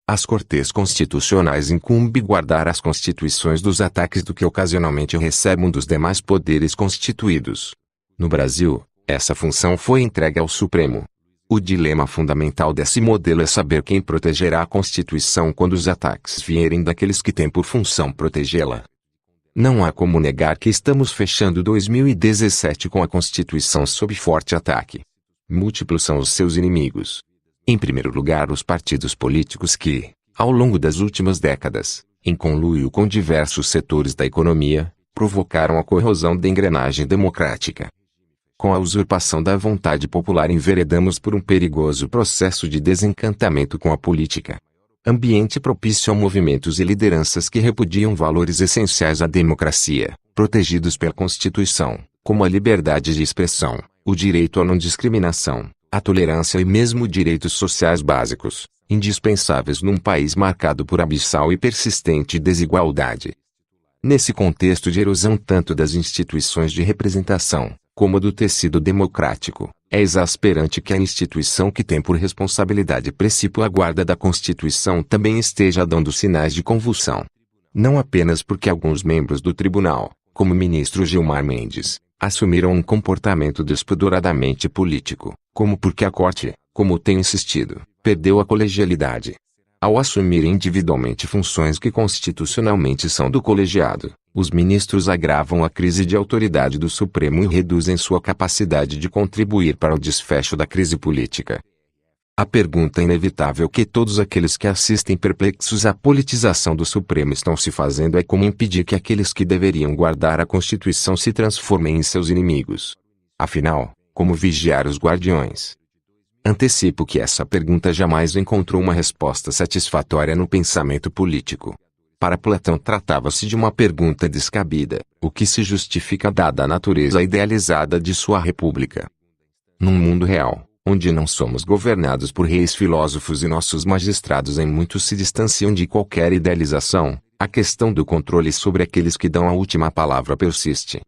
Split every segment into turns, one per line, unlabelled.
Às Cortes Constitucionais incumbe guardar as constituições dos ataques do que ocasionalmente recebem dos demais poderes constituídos. No Brasil, essa função foi entregue ao Supremo. O dilema fundamental desse modelo é saber quem protegerá a Constituição quando os ataques vierem daqueles que têm por função protegê-la. Não há como negar que estamos fechando 2017 com a Constituição sob forte ataque. Múltiplos são os seus inimigos. Em primeiro lugar, os partidos políticos que, ao longo das últimas décadas, em conluio com diversos setores da economia, provocaram a corrosão da engrenagem democrática. Com a usurpação da vontade popular enveredamos por um perigoso processo de desencantamento com a política. Ambiente propício a movimentos e lideranças que repudiam valores essenciais à democracia, protegidos pela Constituição, como a liberdade de expressão, o direito à não discriminação, a tolerância e mesmo direitos sociais básicos, indispensáveis num país marcado por abissal e persistente desigualdade. Nesse contexto de erosão tanto das instituições de representação, como do tecido democrático, é exasperante que a instituição que tem por responsabilidade princípio a guarda da Constituição também esteja dando sinais de convulsão. Não apenas porque alguns membros do tribunal, como o ministro Gilmar Mendes, assumiram um comportamento despoderadamente político, como porque a Corte, como tem insistido, perdeu a colegialidade. Ao assumir individualmente funções que constitucionalmente são do colegiado, os ministros agravam a crise de autoridade do Supremo e reduzem sua capacidade de contribuir para o desfecho da crise política. A pergunta inevitável que todos aqueles que assistem perplexos à politização do Supremo estão se fazendo é como impedir que aqueles que deveriam guardar a Constituição se transformem em seus inimigos. Afinal, como vigiar os guardiões? Antecipo que essa pergunta jamais encontrou uma resposta satisfatória no pensamento político. Para Platão tratava-se de uma pergunta descabida, o que se justifica dada a natureza idealizada de sua república. Num mundo real, onde não somos governados por reis filósofos e nossos magistrados em muito se distanciam de qualquer idealização, a questão do controle sobre aqueles que dão a última palavra persiste.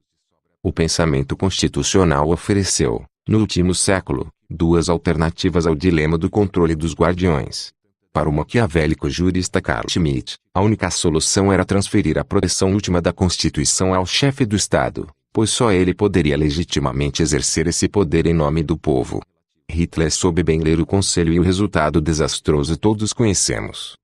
O pensamento constitucional ofereceu, no último século, duas alternativas ao dilema do controle dos guardiões. Para o maquiavélico jurista Carl Schmitt, a única solução era transferir a proteção última da Constituição ao chefe do Estado, pois só ele poderia legitimamente exercer esse poder em nome do povo. Hitler soube bem ler o conselho e o resultado desastroso todos conhecemos.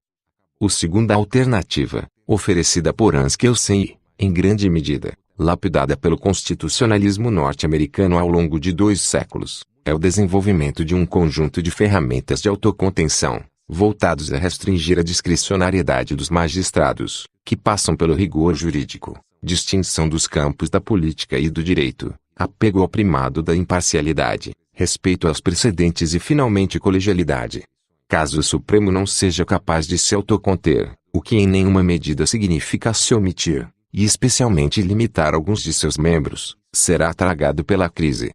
A segunda alternativa, oferecida por Hans Kelsen e, em grande medida, lapidada pelo constitucionalismo norte-americano ao longo de 2 séculos, é o desenvolvimento de um conjunto de ferramentas de autocontenção, voltados a restringir a discricionariedade dos magistrados, que passam pelo rigor jurídico, distinção dos campos da política e do direito, apego ao primado da imparcialidade, respeito aos precedentes e finalmente colegialidade. Caso o Supremo não seja capaz de se autoconter, o que em nenhuma medida significa se omitir, e especialmente limitar alguns de seus membros, será tragado pela crise.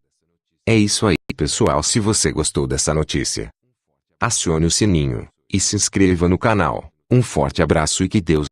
É isso aí, pessoal. Se você gostou dessa notícia, acione o sininho e se inscreva no canal. Um forte abraço e que Deus